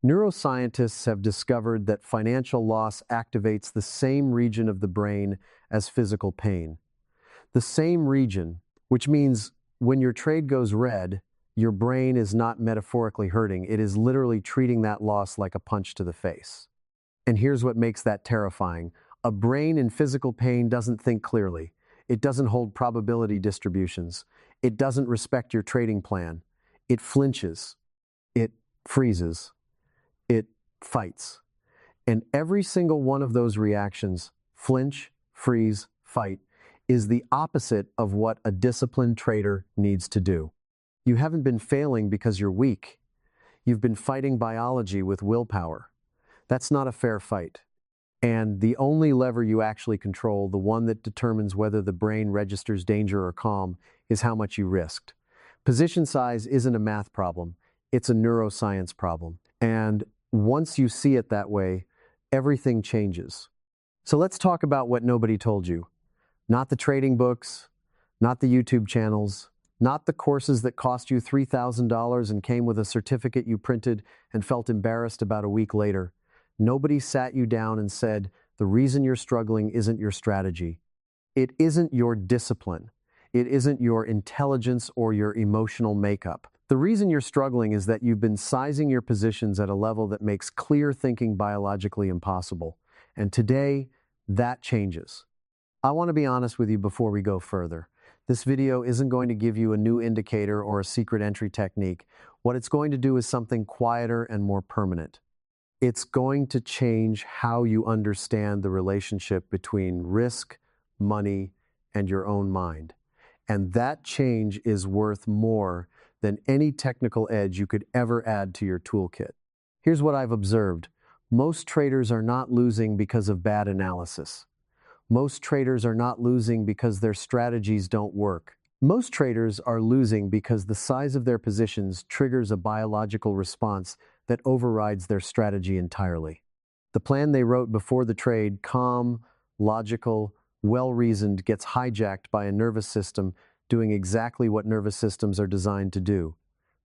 Neuroscientists have discovered that financial loss activates the same region of the brain as physical pain. The same region, which means when your trade goes red, your brain is not metaphorically hurting, it is literally treating that loss like a punch to the face. And here's what makes that terrifying. A brain in physical pain doesn't think clearly. It doesn't hold probability distributions. It doesn't respect your trading plan. It flinches. It freezes. It fights. And every single one of those reactions, flinch, freeze, fight, is the opposite of what a disciplined trader needs to do. You haven't been failing because you're weak. You've been fighting biology with willpower. That's not a fair fight. And the only lever you actually control, the one that determines whether the brain registers danger or calm, is how much you risked. Position size isn't a math problem, it's a neuroscience problem. And once you see it that way, everything changes. So let's talk about what nobody told you. Not the trading books, not the YouTube channels, not the courses that cost you $3,000 and came with a certificate you printed and felt embarrassed about a week later. Nobody sat you down and said, the reason you're struggling isn't your strategy. It isn't your discipline. It isn't your intelligence or your emotional makeup. The reason you're struggling is that you've been sizing your positions at a level that makes clear thinking biologically impossible. And today, that changes. I want to be honest with you before we go further. This video isn't going to give you a new indicator or a secret entry technique. What it's going to do is something quieter and more permanent. It's going to change how you understand the relationship between risk, money, and your own mind. And that change is worth more than any technical edge you could ever add to your toolkit. Here's what I've observed. Most traders are not losing because of bad analysis. Most traders are not losing because their strategies don't work. Most traders are losing because the size of their positions triggers a biological response that overrides their strategy entirely. The plan they wrote before the trade, calm, logical, well-reasoned, gets hijacked by a nervous system doing exactly what nervous systems are designed to do: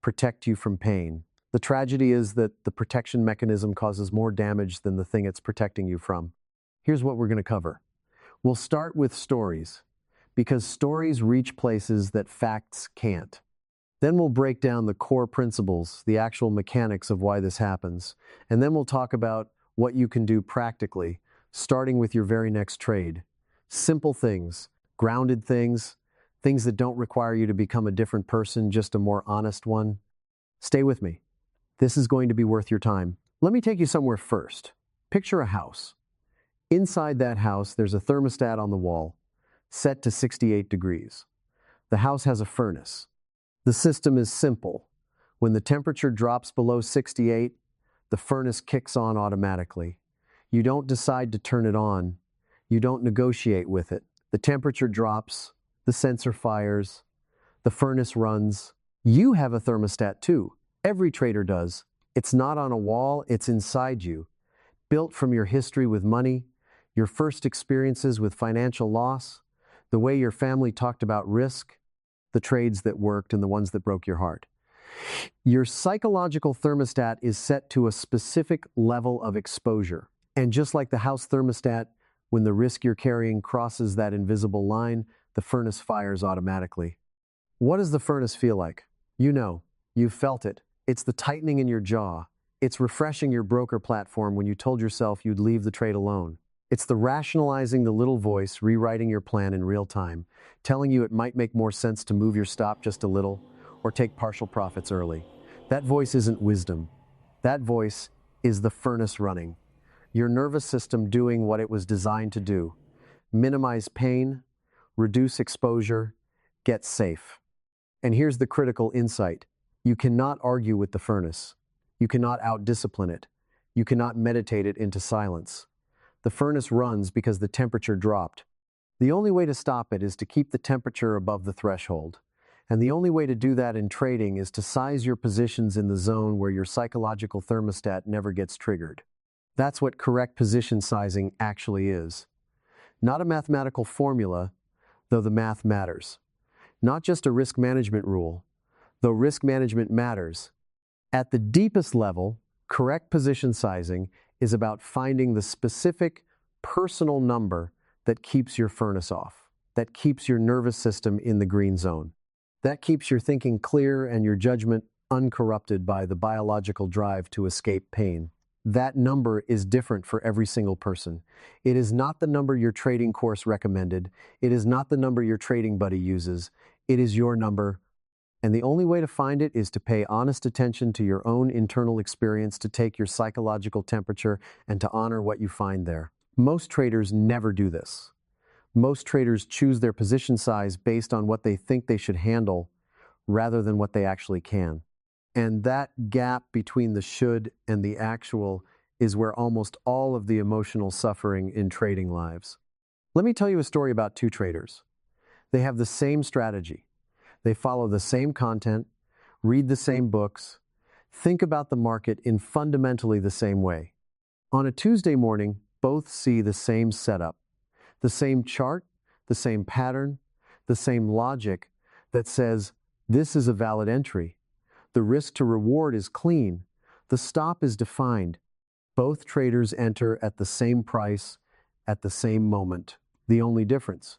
protect you from pain. The tragedy is that the protection mechanism causes more damage than the thing it's protecting you from. Here's what we're going to cover. We'll start with stories, because stories reach places that facts can't. Then we'll break down the core principles, the actual mechanics of why this happens. And then we'll talk about what you can do practically, starting with your very next trade. Simple things, grounded things, things that don't require you to become a different person, just a more honest one. Stay with me. This is going to be worth your time. Let me take you somewhere first. Picture a house. Inside that house, there's a thermostat on the wall, set to 68 degrees. The house has a furnace. The system is simple. When the temperature drops below 68, the furnace kicks on automatically. You don't decide to turn it on. You don't negotiate with it. The temperature drops, the sensor fires, the furnace runs. You have a thermostat too. Every trader does. It's not on a wall, it's inside you. Built from your history with money, your first experiences with financial loss, the way your family talked about risk, the trades that worked and the ones that broke your heart. Your psychological thermostat is set to a specific level of exposure. And just like the house thermostat, when the risk you're carrying crosses that invisible line, the furnace fires automatically. What does the furnace feel like? You know, you've felt it. It's the tightening in your jaw. It's refreshing your broker platform when you told yourself you'd leave the trade alone. It's the rationalizing the little voice rewriting your plan in real time, telling you it might make more sense to move your stop just a little or take partial profits early. That voice isn't wisdom. That voice is the furnace running. Your nervous system doing what it was designed to do: minimize pain, reduce exposure, get safe. And here's the critical insight. You cannot argue with the furnace. You cannot out-discipline it. You cannot meditate it into silence. The furnace runs because the temperature dropped. The only way to stop it is to keep the temperature above the threshold. And the only way to do that in trading is to size your positions in the zone where your psychological thermostat never gets triggered. That's what correct position sizing actually is. Not a mathematical formula, though the math matters. Not just a risk management rule, though risk management matters. At the deepest level, Correct position sizing is about finding the specific personal number that keeps your furnace off, that keeps your nervous system in the green zone, that keeps your thinking clear and your judgment uncorrupted by the biological drive to escape pain. That number is different for every single person. It is not the number your trading course recommended. It is not the number your trading buddy uses. It is your number. And the only way to find it is to pay honest attention to your own internal experience, to take your psychological temperature, and to honor what you find there. Most traders never do this. Most traders choose their position size based on what they think they should handle rather than what they actually can. And that gap between the should and the actual is where almost all of the emotional suffering in trading lives. Let me tell you a story about two traders. They have the same strategy. They follow the same content, read the same books, think about the market in fundamentally the same way. On a Tuesday morning, both see the same setup, the same chart, the same pattern, the same logic that says, this is a valid entry. The risk to reward is clean. The stop is defined. Both traders enter at the same price, at the same moment. The only difference: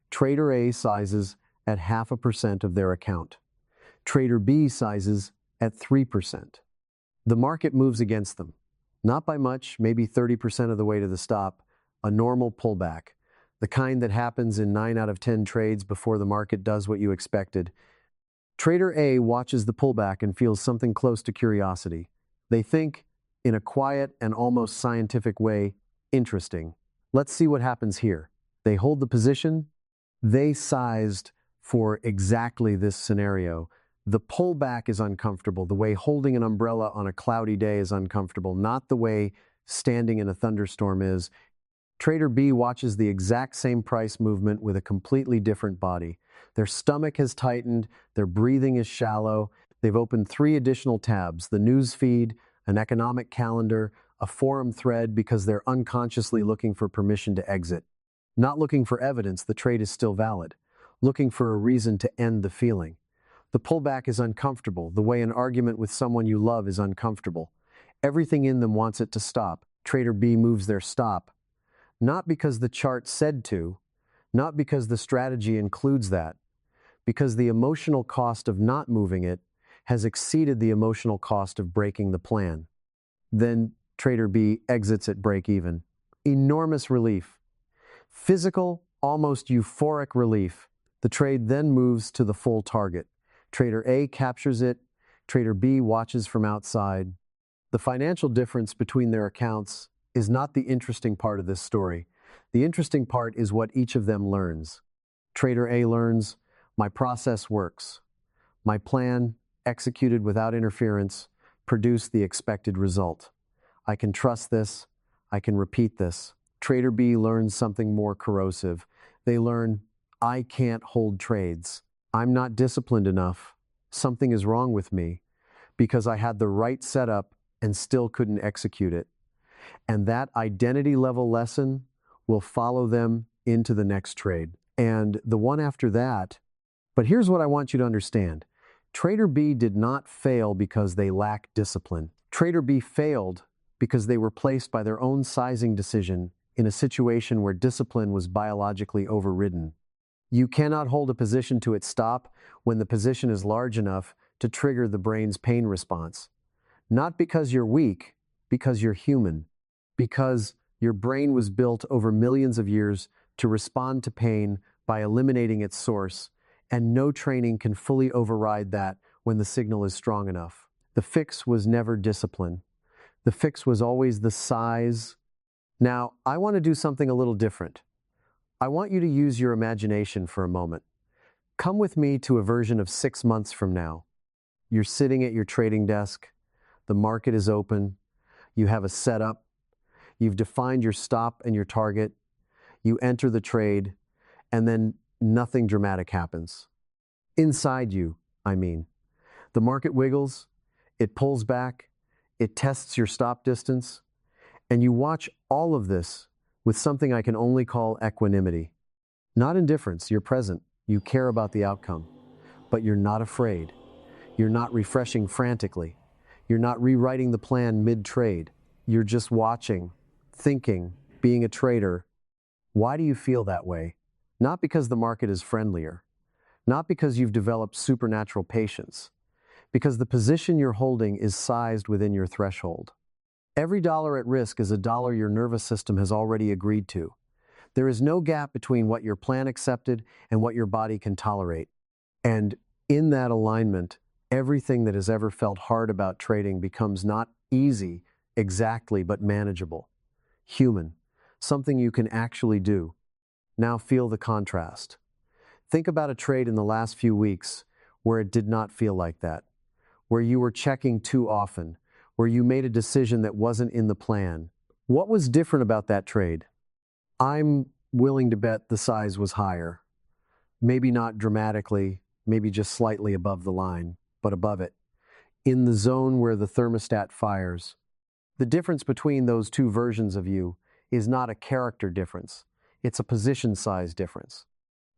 Trader A sizes at 0.5% of their account. Trader B sizes at 3%. The market moves against them. Not by much, maybe 30% of the way to the stop, a normal pullback, the kind that happens in 9 out of 10 trades before the market does what you expected. Trader A watches the pullback and feels something close to curiosity. They think, in a quiet and almost scientific way, interesting. Let's see what happens here. They hold the position. They sized for exactly this scenario. The pullback is uncomfortable. The way holding an umbrella on a cloudy day is uncomfortable, not the way standing in a thunderstorm is. Trader B watches the exact same price movement with a completely different body. Their stomach has tightened, their breathing is shallow. They've opened 3 additional tabs: the news feed, an economic calendar, a forum thread, because they're unconsciously looking for permission to exit. Not looking for evidence the trade is still valid, looking for a reason to end the feeling. The pullback is uncomfortable, the way an argument with someone you love is uncomfortable. Everything in them wants it to stop. Trader B moves their stop, not because the chart said to, not because the strategy includes that, because the emotional cost of not moving it has exceeded the emotional cost of breaking the plan. Then Trader B exits at break even. Enormous relief. Physical, almost euphoric relief. The trade then moves to the full target. Trader A captures it. Trader B watches from outside. The financial difference between their accounts is not the interesting part of this story. The interesting part is what each of them learns. Trader A learns, my process works. My plan, executed without interference, produced the expected result. I can trust this. I can repeat this. Trader B learns something more corrosive. They learn, I can't hold trades. I'm not disciplined enough. Something is wrong with me because I had the right setup and still couldn't execute it. And that identity level lesson will follow them into the next trade and the one after that. But here's what I want you to understand. Trader B did not fail because they lacked discipline. Trader B failed because they were placed by their own sizing decision in a situation where discipline was biologically overridden. You cannot hold a position to its stop when the position is large enough to trigger the brain's pain response. Not because you're weak, because you're human. Because your brain was built over millions of years to respond to pain by eliminating its source, and no training can fully override that when the signal is strong enough. The fix was never discipline. The fix was always the size. Now, I want to do something a little different. I want you to use your imagination for a moment. Come with me to a version of 6 months from now. You're sitting at your trading desk. The market is open. You have a setup. You've defined your stop and your target. You enter the trade, and then nothing dramatic happens. Inside you, I mean. The market wiggles, it pulls back, it tests your stop distance, and you watch all of this with something I can only call equanimity. Not indifference, you're present, you care about the outcome, but you're not afraid. You're not refreshing frantically. You're not rewriting the plan mid-trade. You're just watching, thinking, being a trader. Why do you feel that way? Not because the market is friendlier, not because you've developed supernatural patience, because the position you're holding is sized within your threshold. Every dollar at risk is a dollar your nervous system has already agreed to. There is no gap between what your plan accepted and what your body can tolerate. And in that alignment, everything that has ever felt hard about trading becomes not easy exactly, but manageable, human, something you can actually do. Now feel the contrast. Think about a trade in the last few weeks where it did not feel like that, where you were checking too often, where you made a decision that wasn't in the plan. What was different about that trade? I'm willing to bet the size was higher. Maybe not dramatically, maybe just slightly above the line, but above it, in the zone where the thermostat fires. The difference between those two versions of you is not a character difference, it's a position size difference.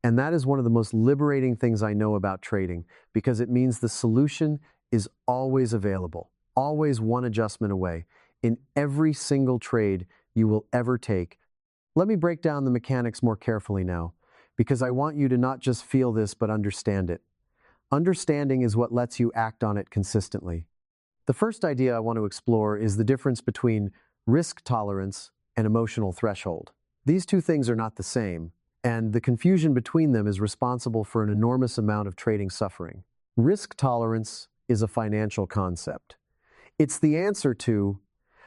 And that is one of the most liberating things I know about trading, because it means the solution is always available, always one adjustment away, in every single trade you will ever take. Let me break down the mechanics more carefully now, because I want you to not just feel this, but understand it. Understanding is what lets you act on it consistently. The first idea I want to explore is the difference between risk tolerance and emotional threshold. These two things are not the same, and the confusion between them is responsible for an enormous amount of trading suffering. Risk tolerance is a financial concept. It's the answer to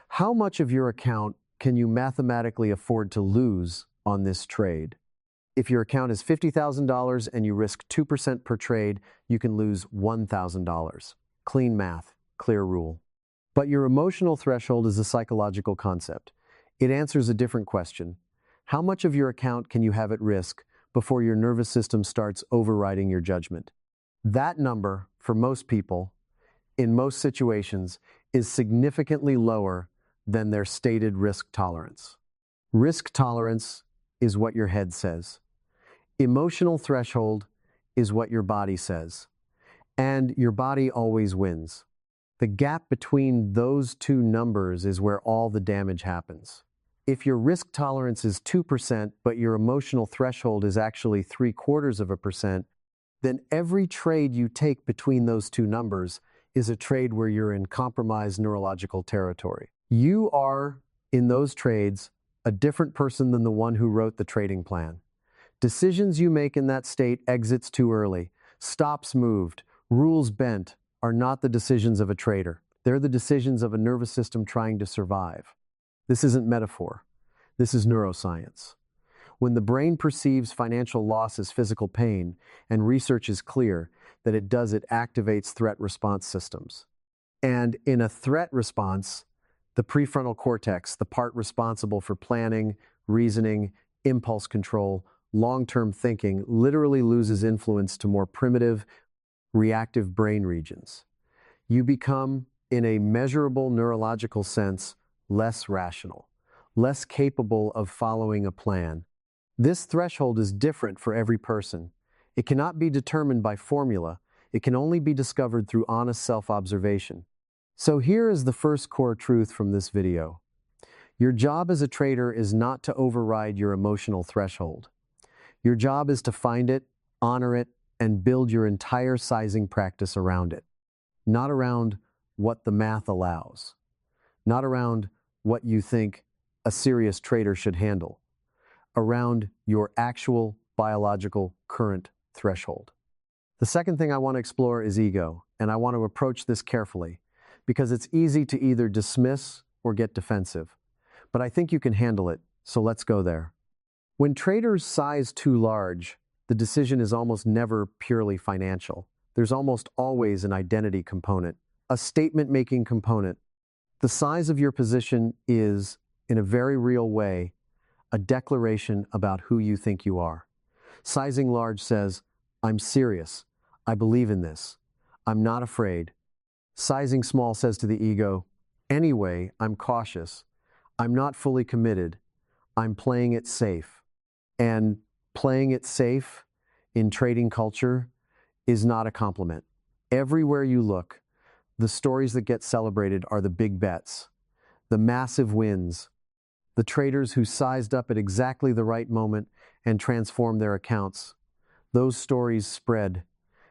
how much of your account can you mathematically afford to lose on this trade. If your account is $50,000 and you risk 2% per trade, you can lose $1,000. Clean math, clear rule. But your emotional threshold is a psychological concept. It answers a different question. How much of your account can you have at risk before your nervous system starts overriding your judgment? That number, for most people, in most situations, is significantly lower than their stated risk tolerance. Risk tolerance is what your head says. Emotional threshold is what your body says. And your body always wins. The gap between those two numbers is where all the damage happens. If your risk tolerance is 2%, but your emotional threshold is actually 0.75%, then every trade you take between those two numbers is a trade where you're in compromised neurological territory. You are, in those trades, a different person than the one who wrote the trading plan. Decisions you make in that state, exits too early, stops moved, rules bent, are not the decisions of a trader. They're the decisions of a nervous system trying to survive. This isn't metaphor. This is neuroscience. When the brain perceives financial loss as physical pain, and research is clear that it activates threat response systems. And in a threat response, the prefrontal cortex, the part responsible for planning, reasoning, impulse control, long-term thinking, literally loses influence to more primitive, reactive brain regions. You become, in a measurable neurological sense, less rational, less capable of following a plan. This threshold is different for every person. It cannot be determined by formula. It can only be discovered through honest self-observation. So here is the first core truth from this video. Your job as a trader is not to override your emotional threshold. Your job is to find it, honor it, and build your entire sizing practice around it. Not around what the math allows. Not around what you think a serious trader should handle. Around your actual biological current threshold. The second thing I want to explore is ego, and I want to approach this carefully, because it's easy to either dismiss or get defensive. But I think you can handle it, so let's go there. When traders size too large, the decision is almost never purely financial. There's almost always an identity component, a statement-making component. The size of your position is, in a very real way, a declaration about who you think you are. Sizing large says, I'm serious. I believe in this. I'm not afraid. Sizing small says to the ego, anyway, I'm cautious. I'm not fully committed. I'm playing it safe. And playing it safe in trading culture is not a compliment. Everywhere you look, The stories that get celebrated are the big bets, the massive wins, the traders who sized up at exactly the right moment and transformed their accounts. Those stories spread.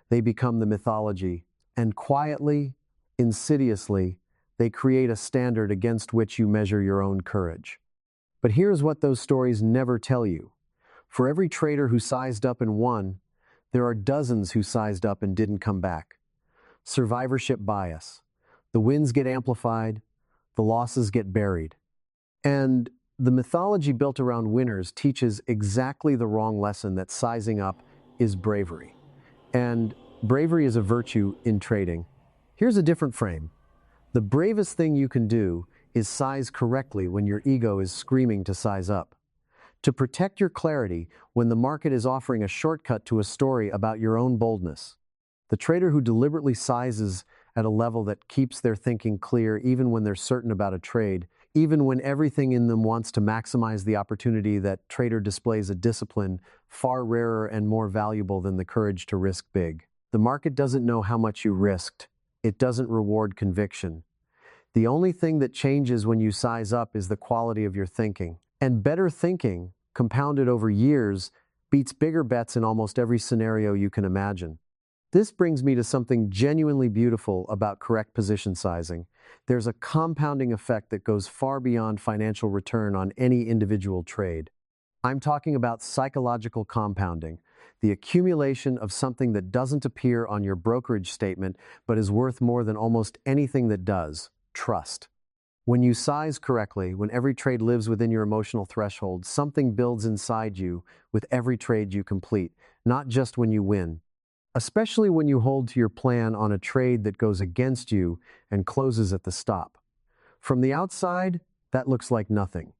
They become the mythology. And quietly, insidiously, they create a standard against which you measure your own courage. But here's what those stories never tell you. For every trader who sized up and won, there are dozens who sized up and didn't come back. Survivorship bias. The wins get amplified, the losses get buried. And the mythology built around winners teaches exactly the wrong lesson that sizing up is bravery. And bravery is a virtue in trading. Here's a different frame. The bravest thing you can do is size correctly when your ego is screaming to size up. To protect your clarity when the market is offering a shortcut to a story about your own boldness. The trader who deliberately sizes at a level that keeps their thinking clear even when they're certain about a trade, even when everything in them wants to maximize the opportunity, that trader displays a discipline far rarer and more valuable than the courage to risk big. The market doesn't know how much you risked. It doesn't reward conviction. The only thing that changes when you size up is the quality of your thinking. And better thinking, compounded over years, beats bigger bets in almost every scenario you can imagine. This brings me to something genuinely beautiful about correct position sizing. There's a compounding effect that goes far beyond financial return on any individual trade. I'm talking about psychological compounding, the accumulation of something that doesn't appear on your brokerage statement but is worth more than almost anything that does: trust. When you size correctly, when every trade lives within your emotional threshold, something builds inside you with every trade you complete, not just when you win. Especially when you hold to your plan on a trade that goes against you and closes at the stop. From the outside, that looks like nothing.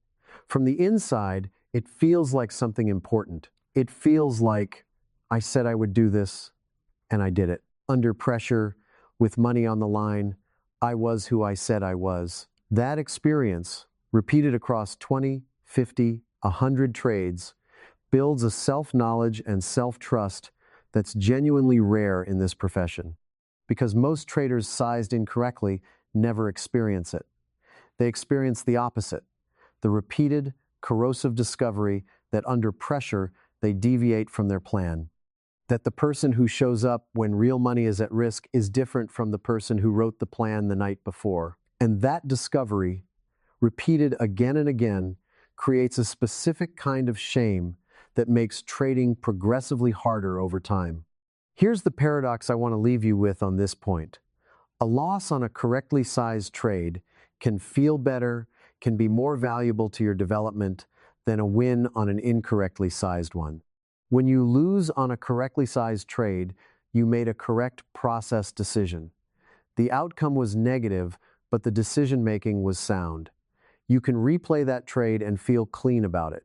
From the inside, it feels like something important. It feels like, I said I would do this, and I did it. Under pressure, with money on the line, I was who I said I was. That experience, repeated across 20, 50, 100 trades, builds a self-knowledge and self-trust that's genuinely rare in this profession, because most traders sized incorrectly never experience it. They experience the opposite, the repeated, corrosive discovery that under pressure they deviate from their plan, that the person who shows up when real money is at risk is different from the person who wrote the plan the night before. And that discovery, repeated again and again, creates a specific kind of shame that makes trading progressively harder over time. Here's the paradox I want to leave you with on this point. A loss on a correctly sized trade can feel better, can be more valuable to your development than a win on an incorrectly sized one. When you lose on a correctly sized trade, you made a correct process decision. The outcome was negative, but the decision-making was sound. You can replay that trade and feel clean about it.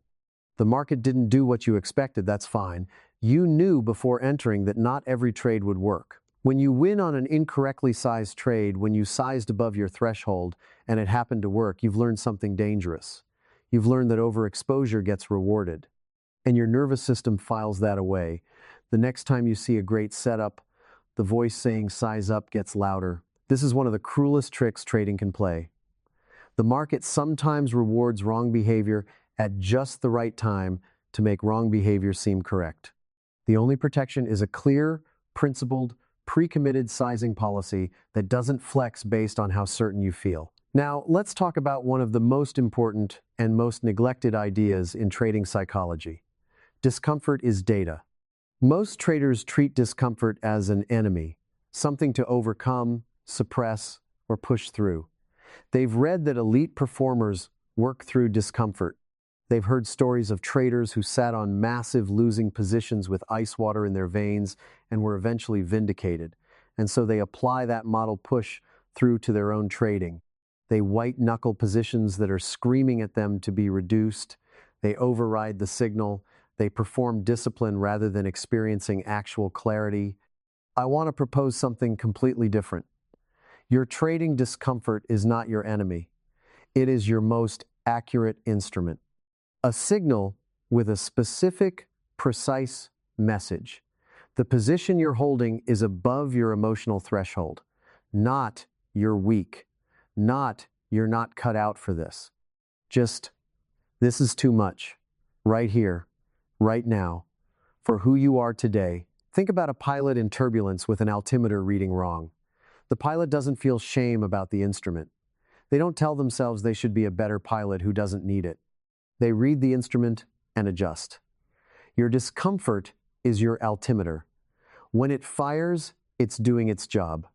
The market didn't do what you expected, that's fine. You knew before entering that not every trade would work. When you win on an incorrectly sized trade, when you sized above your threshold and it happened to work, you've learned something dangerous. You've learned that overexposure gets rewarded, and your nervous system files that away. The next time you see a great setup, the voice saying size up gets louder. This is one of the cruelest tricks trading can play. The market sometimes rewards wrong behavior at just the right time to make wrong behavior seem correct. The only protection is a clear, principled, pre-committed sizing policy that doesn't flex based on how certain you feel. Now, let's talk about one of the most important and most neglected ideas in trading psychology. Discomfort is data. Most traders treat discomfort as an enemy, something to overcome, suppress, or push through. They've read that elite performers work through discomfort. They've heard stories of traders who sat on massive losing positions with ice water in their veins and were eventually vindicated. And so they apply that model push through to their own trading. They white-knuckle positions that are screaming at them to be reduced. They override the signal. They perform discipline rather than experiencing actual clarity. I want to propose something completely different. Your trading discomfort is not your enemy. It is your most accurate instrument. A signal with a specific, precise message. The position you're holding is above your emotional threshold, not you're weak, not you're not cut out for this. Just, this is too much. Right here, right now, for who you are today. Think about a pilot in turbulence with an altimeter reading wrong. The pilot doesn't feel shame about the instrument. They don't tell themselves they should be a better pilot who doesn't need it. They read the instrument and adjust. Your discomfort is your altimeter. When it fires, it's doing its job.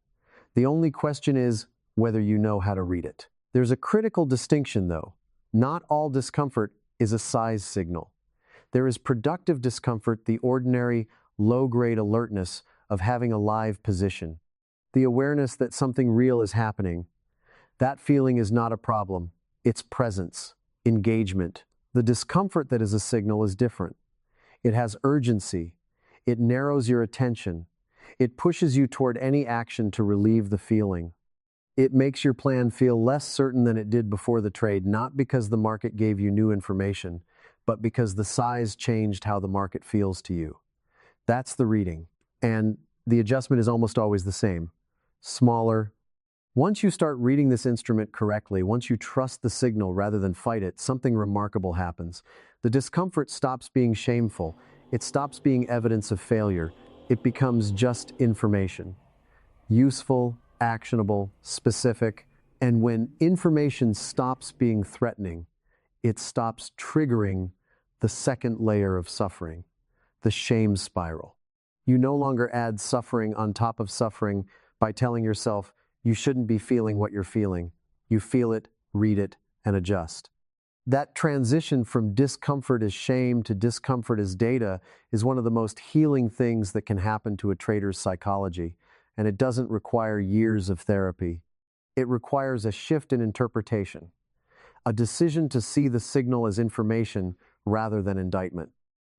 The only question is whether you know how to read it. There's a critical distinction, though. Not all discomfort is a size signal. There is productive discomfort, the ordinary, low-grade alertness of having a live position. The awareness that something real is happening. That feeling is not a problem. It's presence, engagement. The discomfort that is a signal is different. It has urgency. It narrows your attention. It pushes you toward any action to relieve the feeling. It makes your plan feel less certain than it did before the trade, not because the market gave you new information, but because the size changed how the market feels to you. That's the reading. And the adjustment is almost always the same. Smaller. Once you start reading this instrument correctly, once you trust the signal rather than fight it, something remarkable happens. The discomfort stops being shameful. It stops being evidence of failure. It becomes just information. Useful, actionable, specific. And when information stops being threatening, it stops triggering the second layer of suffering, the shame spiral. You no longer add suffering on top of suffering by telling yourself you shouldn't be feeling what you're feeling. You feel it, read it, and adjust. That transition from discomfort as shame to discomfort as data is one of the most healing things that can happen to a trader's psychology, and it doesn't require years of therapy. It requires a shift in interpretation, a decision to see the signal as information rather than indictment.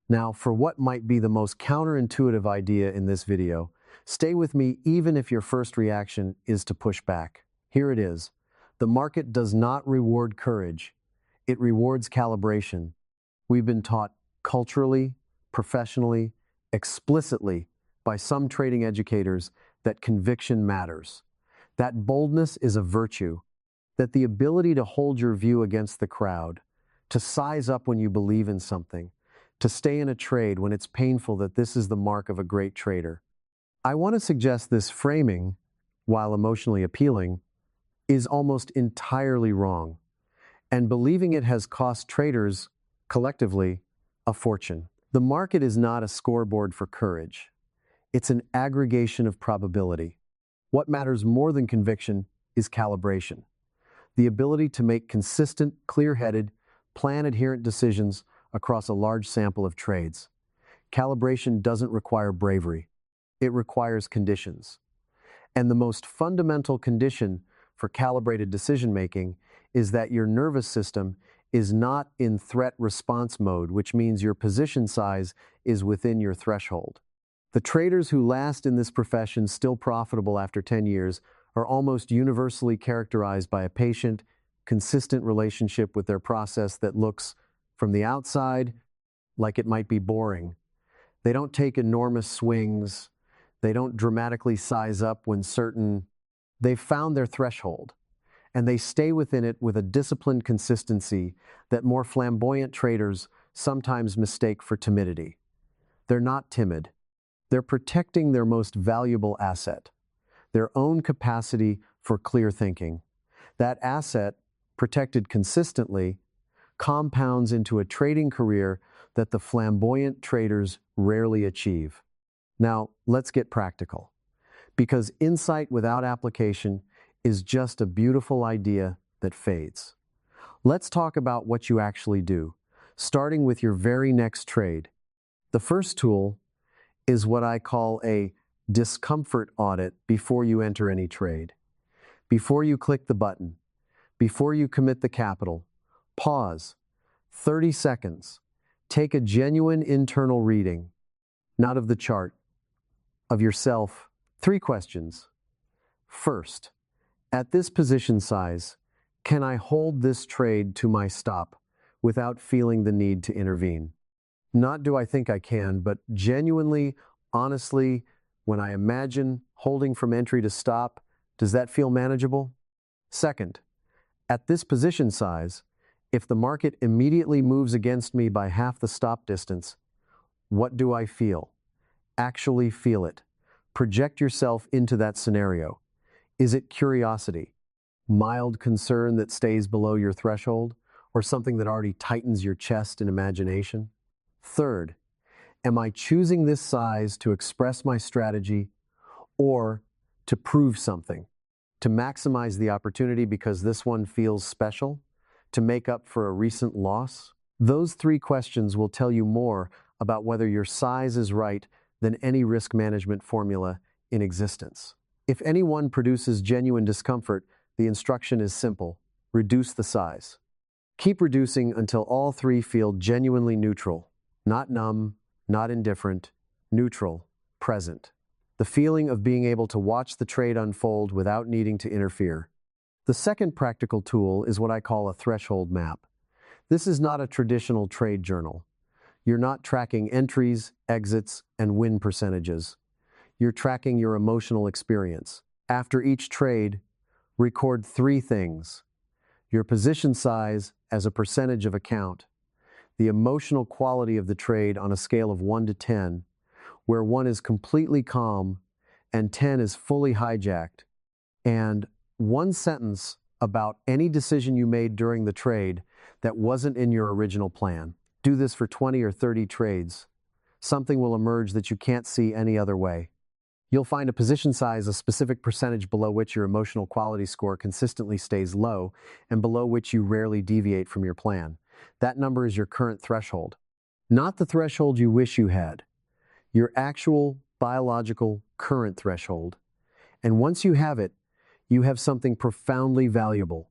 Now, for what might be the most counterintuitive idea in this video, stay with me even if your first reaction is to push back. Here it is. The market does not reward courage. It rewards calibration. We've been taught culturally, professionally, explicitly by some trading educators that conviction matters. That boldness is a virtue, that the ability to hold your view against the crowd, to size up when you believe in something, to stay in a trade when it's painful, that this is the mark of a great trader. I want to suggest this framing, while emotionally appealing, is almost entirely wrong, and believing it has cost traders, collectively, a fortune. The market is not a scoreboard for courage. It's an aggregation of probability. What matters more than conviction is calibration, the ability to make consistent, clear-headed, plan-adherent decisions across a large sample of trades. Calibration doesn't require bravery. It requires conditions. And the most fundamental condition for calibrated decision-making is that your nervous system is not in threat response mode, which means your position size is within your threshold. The traders who last in this profession, still profitable after 10 years, are almost universally characterized by a patient, consistent relationship with their process that looks, from the outside, like it might be boring. They don't take enormous swings. They don't dramatically size up when certain. They've found their threshold, and they stay within it with a disciplined consistency that more flamboyant traders sometimes mistake for timidity. They're not timid. They're protecting their most valuable asset, their own capacity for clear thinking. That asset, protected consistently, compounds into a trading career that the flamboyant traders rarely achieve. Now, let's get practical, because insight without application is just a beautiful idea that fades. Let's talk about what you actually do, starting with your very next trade. The first tool is what I call a discomfort audit before you enter any trade. Before you click the button, before you commit the capital, pause, 30 seconds, take a genuine internal reading, not of the chart, of yourself. 3 questions. First, at this position size, can I hold this trade to my stop without feeling the need to intervene? Not do I think I can, but genuinely, honestly, when I imagine holding from entry to stop, Does that feel manageable? Second, at this position size, if the market immediately moves against me by half the stop distance, what do I feel? Actually feel it. Project yourself into that scenario. Is it curiosity, mild concern that stays below your threshold, or something that already tightens your chest in imagination? Third, am I choosing this size to express my strategy or to prove something? To maximize the opportunity because this one feels special? To make up for a recent loss? Those three questions will tell you more about whether your size is right than any risk management formula in existence. If any one produces genuine discomfort, the instruction is simple: reduce the size. Keep reducing until all three feel genuinely neutral, not numb, not indifferent, neutral, present. The feeling of being able to watch the trade unfold without needing to interfere. The second practical tool is what I call a threshold map. This is not a traditional trade journal. You're not tracking entries, exits, and win percentages. You're tracking your emotional experience. After each trade, record three things: your position size as a percentage of account, the emotional quality of the trade on a scale of 1 to 10, where 1 is completely calm and 10 is fully hijacked, and one sentence about any decision you made during the trade that wasn't in your original plan. Do this for 20 or 30 trades. Something will emerge that you can't see any other way. You'll find a position size a specific percentage below which your emotional quality score consistently stays low and below which you rarely deviate from your plan. That number is your current threshold. Not the threshold you wish you had, your actual biological current threshold. And once you have it, you have something profoundly valuable: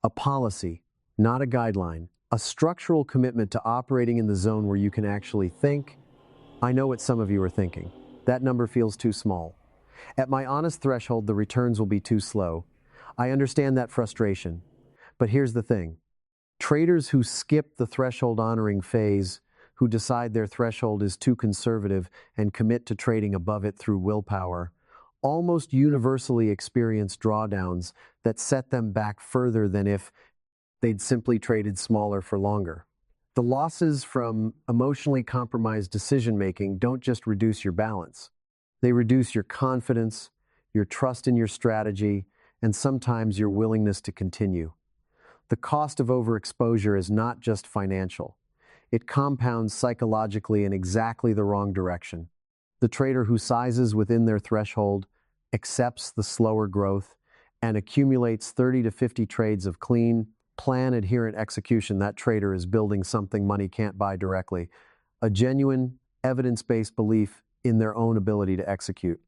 a policy, not a guideline, a structural commitment to operating in the zone where you can actually think. I know what some of you are thinking. That number feels too small. At my honest threshold, the returns will be too slow. I understand that frustration. But here's the thing. Traders who skip the threshold honoring phase, who decide their threshold is too conservative and commit to trading above it through willpower, almost universally experience drawdowns that set them back further than if they'd simply traded smaller for longer. The losses from emotionally compromised decision-making don't just reduce your balance. They reduce your confidence, your trust in your strategy, and sometimes your willingness to continue. The cost of overexposure is not just financial. It compounds psychologically in exactly the wrong direction. The trader who sizes within their threshold, accepts the slower growth, and accumulates 30 to 50 trades of clean, plan-adherent execution, that trader is building something money can't buy directly: a genuine, evidence-based belief in their own ability to execute.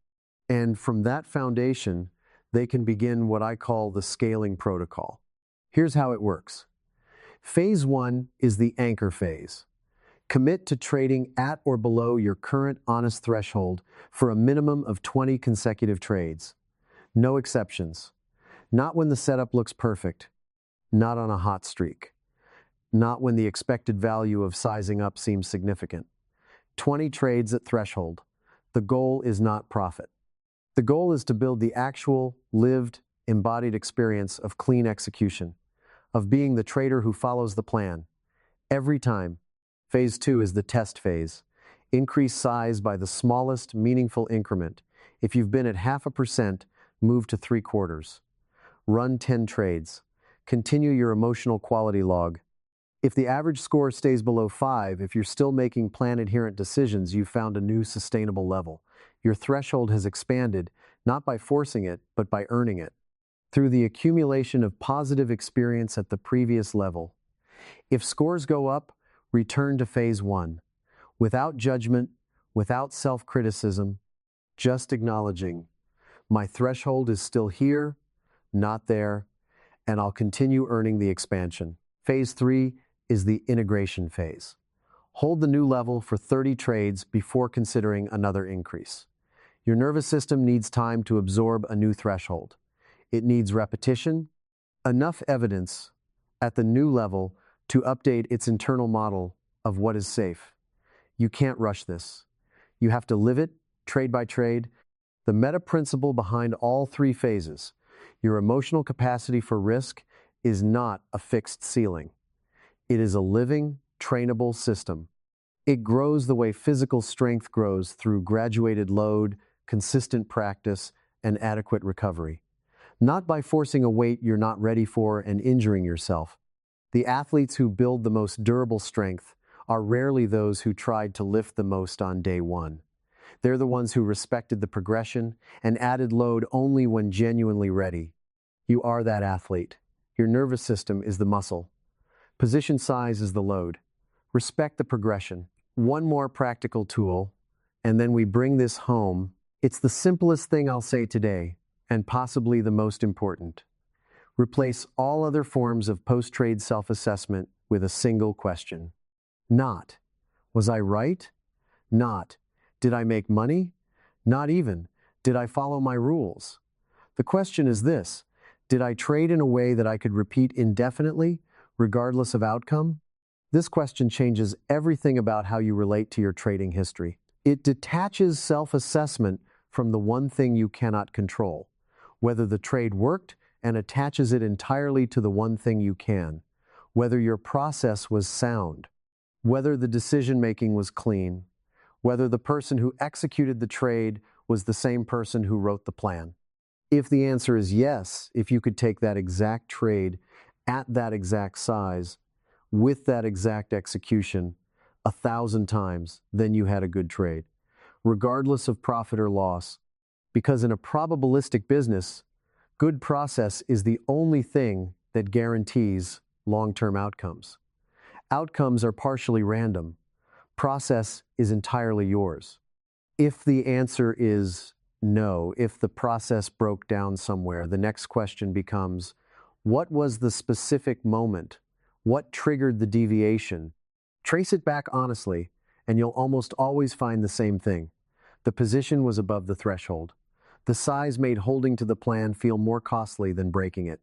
And from that foundation, they can begin what I call the scaling protocol. Here's how it works. Phase 1 is the anchor phase. Commit to trading at or below your current honest threshold for a minimum of 20 consecutive trades. No exceptions. Not when the setup looks perfect. Not on a hot streak. Not when the expected value of sizing up seems significant. 20 trades at threshold. The goal is not profit. The goal is to build the actual, lived, embodied experience of clean execution, of being the trader who follows the plan. Every time. Phase 2 is the test phase. Increase size by the smallest meaningful increment. If you've been at 0.5%, move to 3/4. Run 10 trades. Continue your emotional quality log. If the average score stays below 5, if you're still making plan-adherent decisions, you've found a new sustainable level. Your threshold has expanded, not by forcing it, but by earning it, through the accumulation of positive experience at the previous level. If scores go up, return to phase 1, without judgment, without self-criticism, just acknowledging, my threshold is still here, not there, and I'll continue earning the expansion. Phase 3 is the integration phase. Hold the new level for 30 trades before considering another increase. Your nervous system needs time to absorb a new threshold. It needs repetition, enough evidence at the new level to update its internal model of what is safe. You can't rush this. You have to live it, trade by trade. The meta principle behind all three phases, Your emotional capacity for risk is not a fixed ceiling. It is a living, trainable system. It grows the way physical strength grows through graduated load, consistent practice, and adequate recovery. Not by forcing a weight you're not ready for and injuring yourself. The athletes who build the most durable strength are rarely those who tried to lift the most on day one. They're the ones who respected the progression and added load only when genuinely ready. You are that athlete. Your nervous system is the muscle. Position size is the load. Respect the progression. One more practical tool, and then we bring this home. It's the simplest thing I'll say today, and possibly the most important. Replace all other forms of post-trade self-assessment with a single question. Not, was I right? Not, did I make money? Not even, did I follow my rules? The question is this: did I trade in a way that I could repeat indefinitely, regardless of outcome? This question changes everything about how you relate to your trading history. It detaches self-assessment from the one thing you cannot control, whether the trade worked, and attaches it entirely to the one thing you can, whether your process was sound, whether the decision-making was clean, whether the person who executed the trade was the same person who wrote the plan. If the answer is yes, if you could take that exact trade at that exact size, with that exact execution, 1,000 times, then you had a good trade, regardless of profit or loss. Because in a probabilistic business, good process is the only thing that guarantees long-term outcomes. Outcomes are partially random. Process is entirely yours. If the answer is no, if the process broke down somewhere, the next question becomes, what was the specific moment? What triggered the deviation? Trace it back honestly, and you'll almost always find the same thing. The position was above the threshold. The size made holding to the plan feel more costly than breaking it.